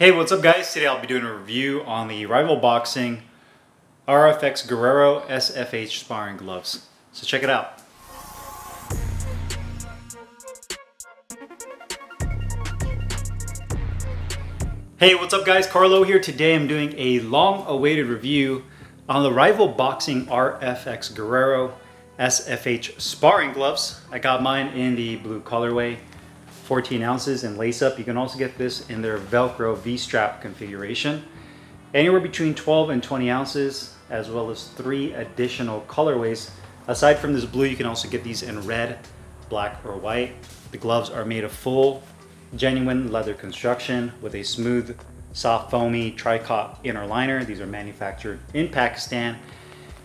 Hey, what's up guys? Today I'll be doing a review on the Rival Boxing RFX Guerrero SFH sparring gloves. So check it out. Hey, what's up guys? Carlo here. Today I'm doing a long-awaited review on the Rival Boxing RFX Guerrero SFH sparring gloves. I got mine in the blue colorway. 14 ounces in lace up. You can also get this in their Velcro V-strap configuration. Anywhere between 12 and 20 ounces, as well as 3 additional colorways. Aside from this blue, you can also get these in red, black, or white. The gloves are made of full, genuine leather construction with a smooth, soft, foamy tricot inner liner. These are manufactured in Pakistan.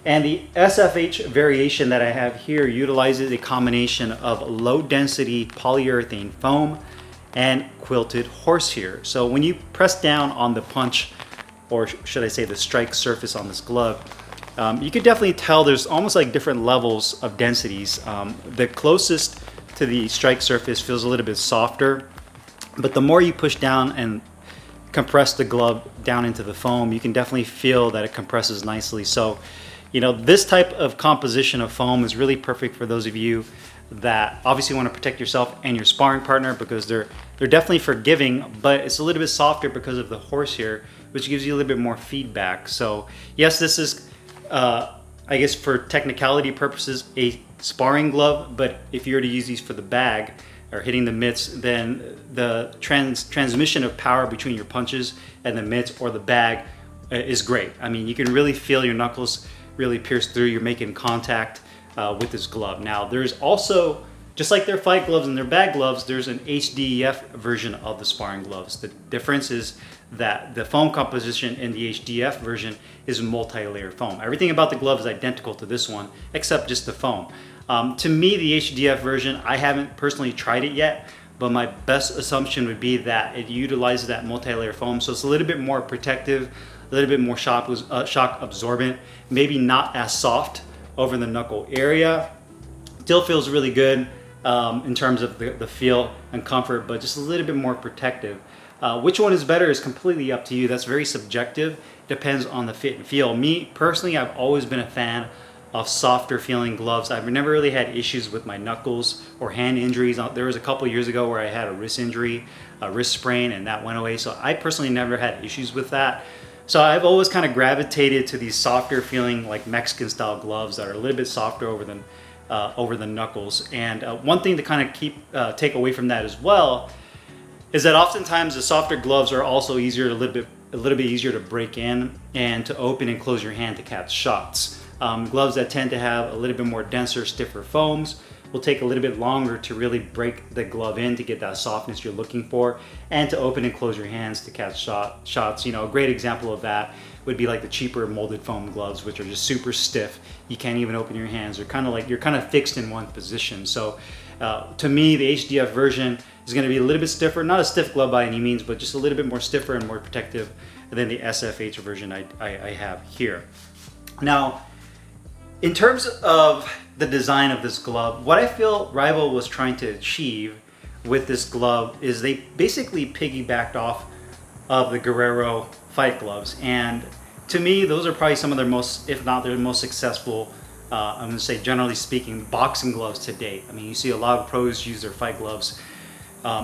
And the SFH variation that I have here utilizes a combination of low density polyurethane foam and quilted horsehair. So when you press down on the punch, or should I say the strike surface on this glove, you can definitely tell there's almost like different levels of densities. The closest to the strike surface feels a little bit softer, but the more you push down and compress the glove down into the foam, you can definitely feel that it compresses nicely. So you know, this type of composition of foam is really perfect for those of you that obviously want to protect yourself and your sparring partner, because they're definitely forgiving, but it's a little bit softer because of the horsehair, which gives you a little bit more feedback. So yes, this is, I guess for technicality purposes, a sparring glove, but if you were to use these for the bag or hitting the mitts, then the transmission of power between your punches and the mitts or the bag is great. I mean, you can really feel your knuckles really pierce through. You're making contact with this glove. Now there's also, just like their fight gloves and their bag gloves, there's an HDEF version of the sparring gloves. The difference is that the foam composition in the HDF version is multi-layer foam. Everything about the glove is identical to this one except just the foam. To me, the HDF version, I haven't personally tried it yet, but my best assumption would be that it utilizes that multi-layer foam, so it's a little bit more protective, a little bit more shock absorbent, maybe not as soft over the knuckle area. Still feels really good in terms of the feel and comfort, but just a little bit more protective. Which one is better is completely up to you. That's very subjective. Depends on the fit and feel. Me personally, I've always been a fan of softer feeling gloves. I've never really had issues with my knuckles or hand injuries. There was a couple years ago where I had a wrist injury, a wrist sprain, and that went away. So I personally never had issues with that. So I've always kind of gravitated to these softer feeling, like Mexican style gloves that are a little bit softer over the knuckles. And one thing to kind of take away from that as well is that oftentimes the softer gloves are also easier, a little bit easier to break in and to open and close your hand to catch shots. Gloves that tend to have a little bit more denser, stiffer foams will take a little bit longer to really break the glove in to get that softness you're looking for, and to open and close your hands to catch shots. You know, a great example of that would be like the cheaper molded foam gloves, which are just super stiff. You can't even open your hands. They're kind of like, you're kind of fixed in one position. So to me, the HDF version is going to be a little bit stiffer, not a stiff glove by any means, but just a little bit more stiffer and more protective than the SFH version I have here. Now, in terms of the design of this glove, what I feel Rival was trying to achieve with this glove is they basically piggybacked off of the Guerrero fight gloves. And to me, those are probably some of their most, if not their most successful, I'm gonna say generally speaking, boxing gloves to date. I mean, you see a lot of pros use their fight gloves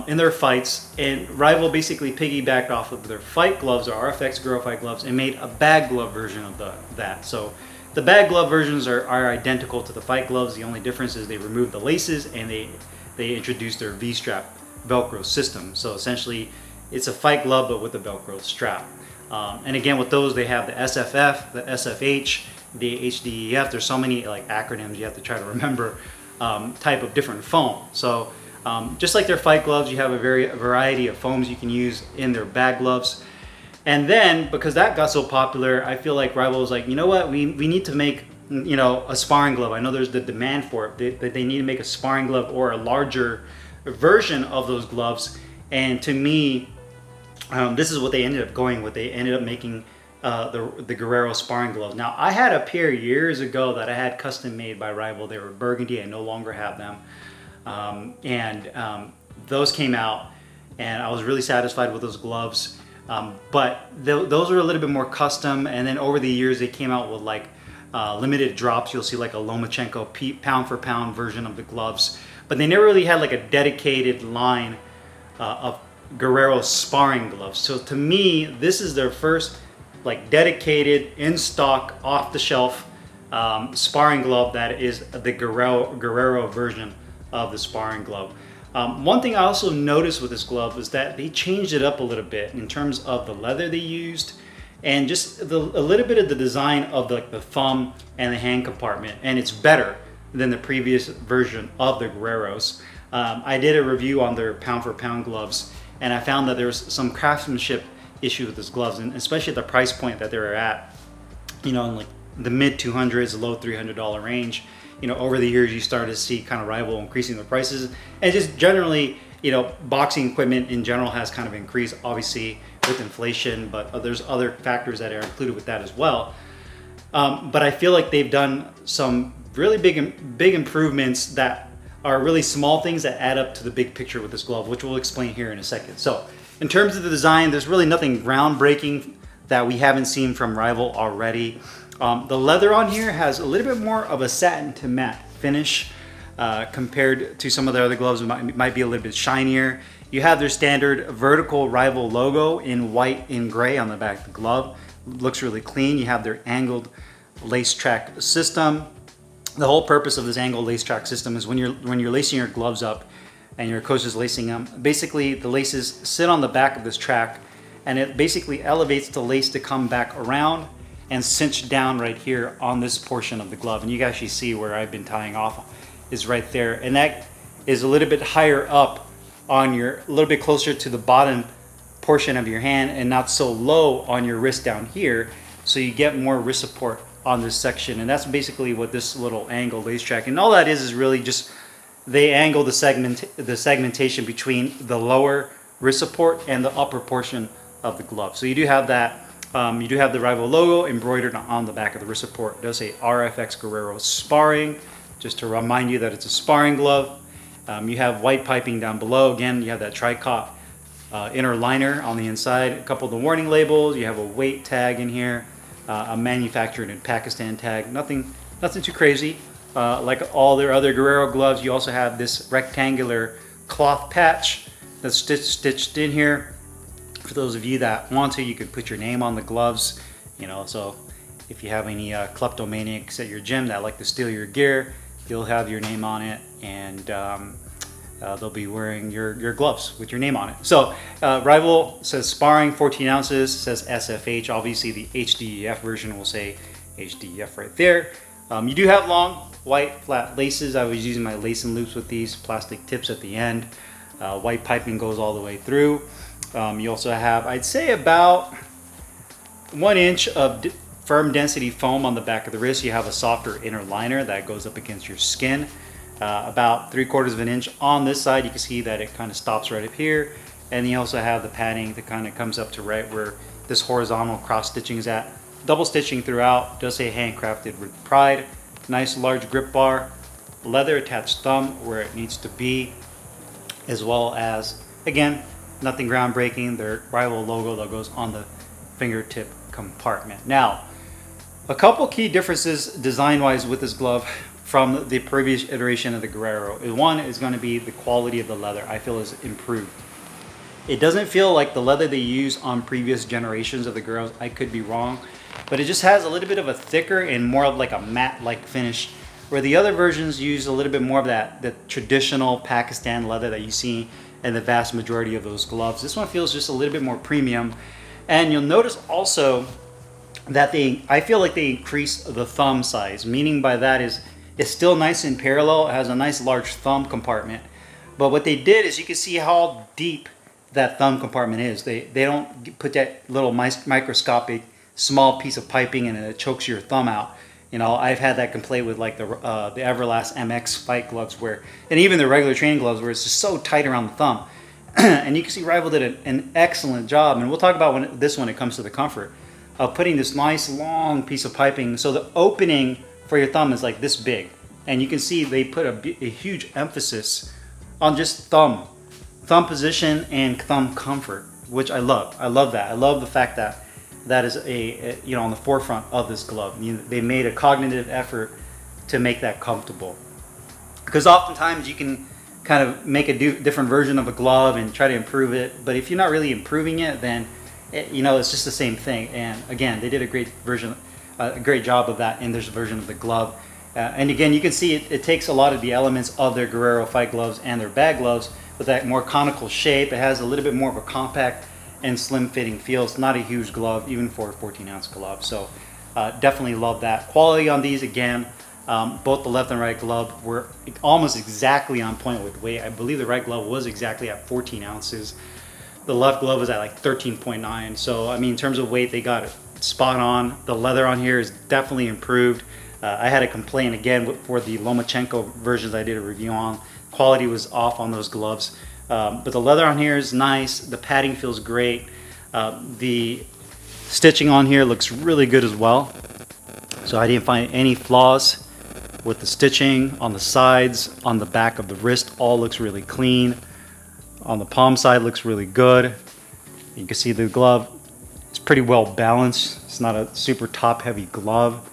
in their fights, and Rival basically piggybacked off of their fight gloves, or RFX Guerrero fight gloves, and made a bag glove version of that. So the bag glove versions are identical to the fight gloves. The only difference is they removed the laces and they introduced their V-strap Velcro system. So essentially, it's a fight glove but with a Velcro strap. And again, with those, they have the SFF, the SFH, the HDEF. There's so many like acronyms you have to try to remember, type of different foam. So just like their fight gloves, you have a variety of foams you can use in their bag gloves. And then, because that got so popular, I feel like Rival was like, you know what, we need to make, you know, a sparring glove. I know there's the demand for it, that they need to make a sparring glove or a larger version of those gloves. And to me, this is what they ended up going with. They ended up making the Guerrero sparring gloves. Now, I had a pair years ago that I had custom made by Rival. They were burgundy. I no longer have them. Those came out, and I was really satisfied with those gloves. Those are a little bit more custom, and then over the years they came out with like limited drops. You'll see like a Lomachenko pound for pound version of the gloves, but they never really had like a dedicated line of Guerrero sparring gloves. So to me, this is their first like dedicated, in stock, off the shelf sparring glove that is the Guerrero version of the sparring glove. One thing I also noticed with this glove is that they changed it up a little bit in terms of the leather they used, and just a little bit of the design of the thumb and the hand compartment, and it's better than the previous version of the Guerreros. I did a review on their pound for pound gloves, and I found that there's some craftsmanship issue with these gloves, and especially at the price point that they're at, in like the mid 200s, low $300 range. Over the years you start to see kind of rival increasing the prices, and just generally, boxing equipment in general has kind of increased, obviously with inflation, but there's other factors that are included with that as well. But I feel like they've done some really big improvements that are really small things that add up to the big picture with this glove, which we'll explain here in a second. So in terms of the design, there's really nothing groundbreaking that we haven't seen from Rival already. The leather on here has a little bit more of a satin to matte finish compared to some of the other gloves. It might be a little bit shinier. You have their standard vertical Rival logo in white and gray on the back of the glove. Looks really clean. You have their angled lace track system. The whole purpose of this angled lace track system is when you're lacing your gloves up and your coach is lacing them, basically the laces sit on the back of this track, and it basically elevates the lace to come back around and cinch down right here on this portion of the glove. And you can actually see where I've been tying off is right there, and that is a little bit higher up on a little bit closer to the bottom portion of your hand, and not so low on your wrist down here, so you get more wrist support on this section. And that's basically what this little angle lace track, and all that is really just they angle the segmentation between the lower wrist support and the upper portion of the glove. So you do have that. You do have the Rival logo embroidered on the back of the wrist support. It does say RFX Guerrero Sparring, just to remind you that it's a sparring glove. You have white piping down below. Again, you have that tricot inner liner on the inside. A couple of the warning labels. You have a weight tag in here, a manufactured in Pakistan tag. Nothing too crazy. Like all their other Guerrero gloves, you also have this rectangular cloth patch that's stitched in here. For those of you that want to, you can put your name on the gloves. So if you have any kleptomaniacs at your gym that like to steal your gear, you'll have your name on it, and they'll be wearing your gloves with your name on it. So Rival says sparring 14 ounces, says SFH. Obviously the HDEF version will say HDEF right there. You do have long white flat laces. I was using my lace and loops with these plastic tips at the end. White piping goes all the way through. You also have, I'd say, about 1 inch of firm density foam on the back of the wrist. You have a softer inner liner that goes up against your skin. About 3/4 of an inch on this side. You can see that it kind of stops right up here. And you also have the padding that kind of comes up to right where this horizontal cross stitching is at. Double stitching throughout. Does say handcrafted with pride. Nice large grip bar. Leather attached thumb where it needs to be. As well as, again, nothing groundbreaking, their Rival logo that goes on the fingertip compartment. Now, a couple key differences design-wise with this glove from the previous iteration of the Guerrero. One is going to be the quality of the leather. I feel is improved. It doesn't feel like the leather they use on previous generations of the Guerreros. I could be wrong, but it just has a little bit of a thicker and more of like a matte-like finish, where the other versions use a little bit more of the traditional Pakistan leather that you see in the vast majority of those gloves. This one feels just a little bit more premium. And you'll notice also that I feel like they increased the thumb size. Meaning by that is it's still nice and parallel. It has a nice large thumb compartment. But what they did is you can see how deep that thumb compartment is. They don't put that little microscopic small piece of piping and it chokes your thumb out. I've had that complaint with like the Everlast MX fight gloves and even the regular training gloves where it's just so tight around the thumb. And you can see Rival did an excellent job, and we'll talk about this when it comes to the comfort, of putting this nice long piece of piping so the opening for your thumb is like this big. And you can see they put a huge emphasis on just thumb position and thumb comfort. which I love. I love that. I love the fact that that is you know, on the forefront of this glove. They made a cognitive effort to make that comfortable, because oftentimes you can kind of make a different version of a glove and try to improve it, but if you're not really improving it, then you know, it's just the same thing. And again, they did a great job of that in this version of the glove. And again, you can see it takes a lot of the elements of their Guerrero fight gloves and their bag gloves with that more conical shape. It has a little bit more of a compact and slim fitting feel. It's not a huge glove, even for a 14-ounce glove. So definitely love that. Quality on these, again, both the left and right glove were almost exactly on point with weight. I believe the right glove was exactly at 14 ounces. The left glove was at like 13.9. So, I mean, in terms of weight, they got it spot on. The leather on here is definitely improved. I had a complaint again for the Lomachenko versions I did a review on. Quality was off on those gloves. But the leather on here is nice. The padding feels great. The stitching on here looks really good as well. So I didn't find any flaws with the stitching on the sides, on the back of the wrist. All looks really clean. On the palm side looks really good. You can see the glove, it's pretty well balanced. It's not a super top heavy glove.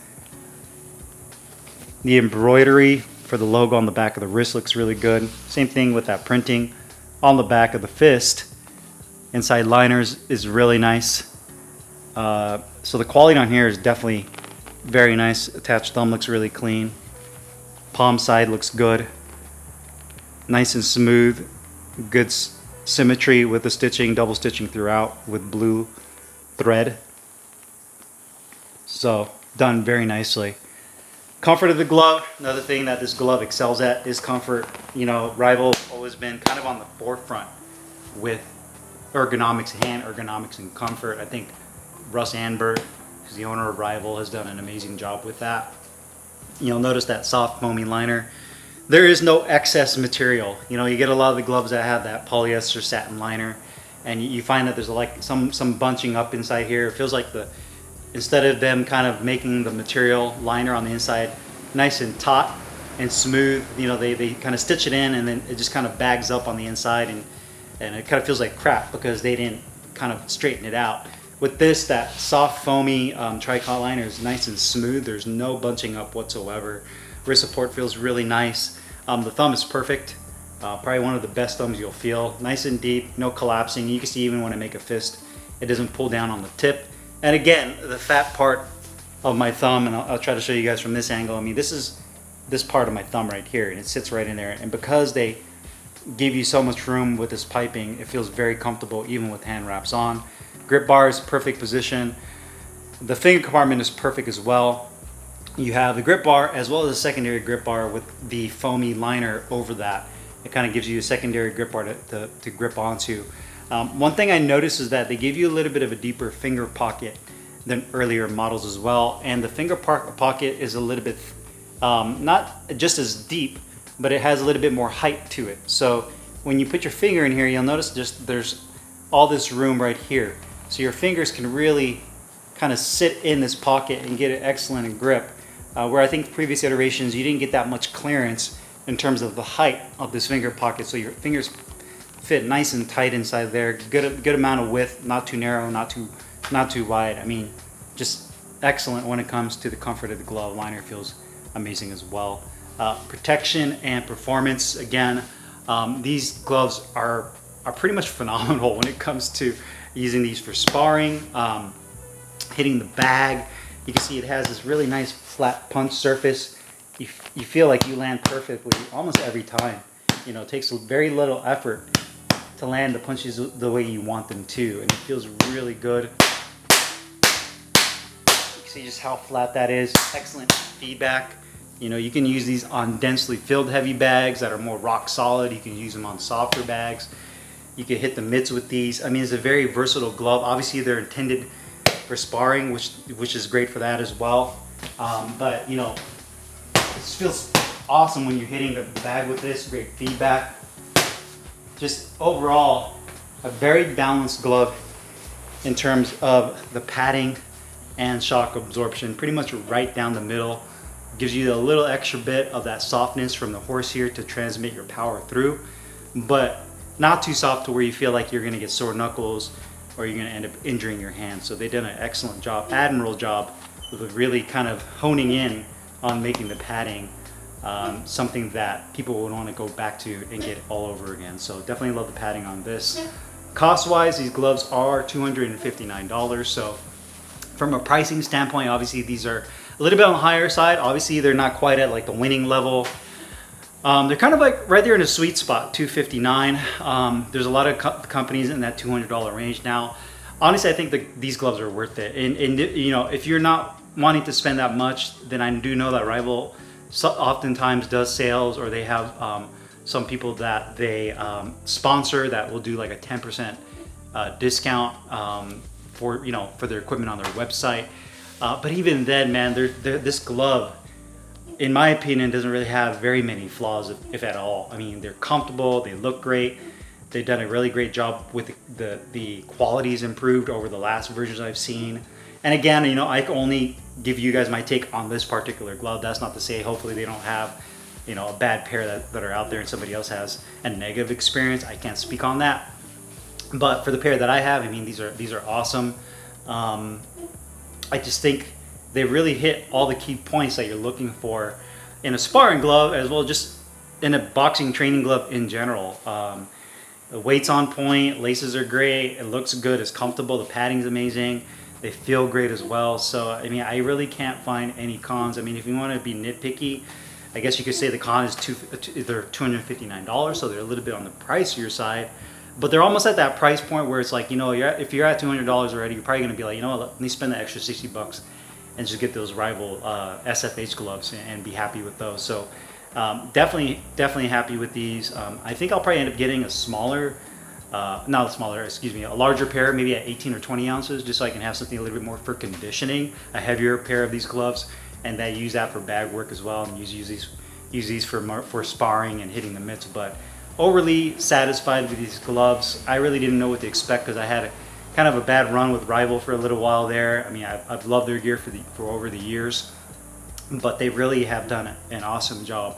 The embroidery for the logo on the back of the wrist looks really good. Same thing with that printing on the back of the fist. Inside liners is really nice. So the quality on here is definitely very nice. Attached thumb looks really clean. Palm side looks good. Nice and smooth. Good symmetry with the stitching, double stitching throughout with blue thread. So done very nicely. Comfort of the glove, another thing that this glove excels at is comfort. You know, Rival always been kind of on the forefront with ergonomics, hand ergonomics and comfort. I think Russ Anbert, who's the owner of Rival, has done an amazing job with that. You'll notice that soft foamy liner. There is no excess material. You know, you get a lot of the gloves that have that polyester satin liner, and you find that there's like some bunching up inside here. It feels like instead of them kind of making the material liner on the inside nice and taut and smooth, you know, they kind of stitch it in, and then it just kind of bags up on the inside, and it kind of feels like crap because they didn't kind of straighten it out. With this, that soft foamy tricot liner is nice and smooth. There's no bunching up whatsoever. Wrist support feels really nice. The thumb is perfect. Probably one of the best thumbs you'll feel. Nice and deep, no collapsing. You can see even when I make a fist, it doesn't pull down on the tip. And again, the fat part of my thumb, and I'll try to show you guys from this angle. I mean, this is this part of my thumb right here, and it sits right in there. And because they give you so much room with this piping, it feels very comfortable even with hand wraps on. Grip bar is perfect position. The finger compartment is perfect as well. You have the grip bar as well as a secondary grip bar with the foamy liner over that. It kind of gives you a secondary grip bar to grip onto. One thing I noticed is that they give you a little bit of a deeper finger pocket than earlier models as well. And the finger pocket is a little bit, not just as deep, but it has a little bit more height to it. So when you put your finger in here, you'll notice there's all this room right here. So your fingers can really kind of sit in this pocket and get an excellent grip. Where I think previous iterations, you didn't get that much clearance in terms of the height of this finger pocket. So your fingers fit nice and tight inside there. Good amount of width, not too narrow, not too wide. I mean, just excellent when it comes to the comfort of the glove. Liner feels amazing as well. Protection and performance, again, these gloves are pretty much phenomenal when it comes to using these for sparring, hitting the bag. You can see it has this really nice flat punch surface. You feel like you land perfectly almost every time. You know, it takes very little effort to land the punches the way you want them to, and it feels really good. You can see just how flat that is. Excellent feedback. You know, you can use these on densely filled heavy bags that are more rock solid. You can use them on softer bags. You can hit the mitts with these. I mean, it's a very versatile glove. Obviously, they're intended for sparring, which is great for that as well. But you know, it feels awesome when you're hitting the bag with this. Great feedback. Just overall, a very balanced glove in terms of the padding and shock absorption. Pretty much right down the middle. Gives you a little extra bit of that softness from the horse here to transmit your power through, but not too soft to where you feel like you're going to get sore knuckles or you're going to end up injuring your hand. So they did an excellent job, admirable job, with really kind of honing in on making the padding something that people would want to go back to and get all over again. So definitely love the padding on this. Cost-wise, these gloves are $259. So from a pricing standpoint, obviously these are a little bit on the higher side. Obviously they're not quite at like the winning level. They're kind of like right there in a sweet spot, $259. There's a lot of companies in that $200 range now. Honestly, I think these gloves are worth it. And you know, if you're not wanting to spend that much, then I do know that Rival oftentimes does sales, or they have some people that they sponsor that will do like a 10% discount for, you know, for their equipment on their website. But even then, man, this glove, in my opinion, doesn't really have very many flaws, if at all. I mean, they're comfortable, they look great. They've done a really great job with the quality's improved over the last versions I've seen. And again, you know, I can only give you guys my take on this particular glove. That's not to say hopefully they don't have, you know, a bad pair that are out there and somebody else has a negative experience. I can't speak on that. But for the pair that I have, I mean, these are awesome. I just think they really hit all the key points that you're looking for in a sparring glove, as well as just in a boxing training glove in general. The weight's on point, laces are great, it looks good, it's comfortable, the padding's amazing, they feel great as well. So I mean, I really can't find any cons. I mean, if you want to be nitpicky, I guess you could say the con is they're $259, so they're a little bit on the pricier side. But they're almost at that price point where it's like, you know, if you're at $200 already, you're probably going to be like, you know what, let me spend the extra 60 bucks and just get those Rival SFH gloves and be happy with those. So definitely happy with these. I think I'll probably end up getting a smaller, a larger pair, maybe at 18 or 20 ounces, just so I can have something a little bit more for conditioning, a heavier pair of these gloves, and I use that for bag work as well, and use these for sparring and hitting the mitts. But overly satisfied with these gloves. I really didn't know what to expect, because I had kind of a bad run with Rival for a little while there. I mean, I've loved their gear for over the years, but they really have done an awesome job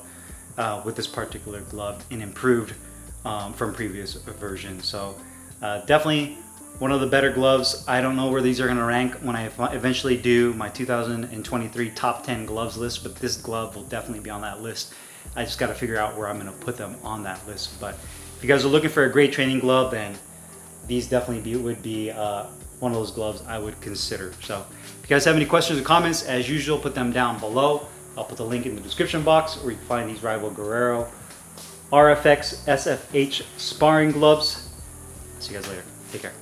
with this particular glove and improved from previous versions. So definitely one of the better gloves. I don't know where these are going to rank when I eventually do my 2023 top 10 gloves list, but this glove will definitely be on that list. I just got to figure out where I'm going to put them on that list. But if you guys are looking for a great training glove, then these definitely would be one of those gloves I would consider. So if you guys have any questions or comments, as usual, put them down below. I'll put the link in the description box where you can find these Rival Guerrero RFX SFH sparring gloves. See you guys later. Take care.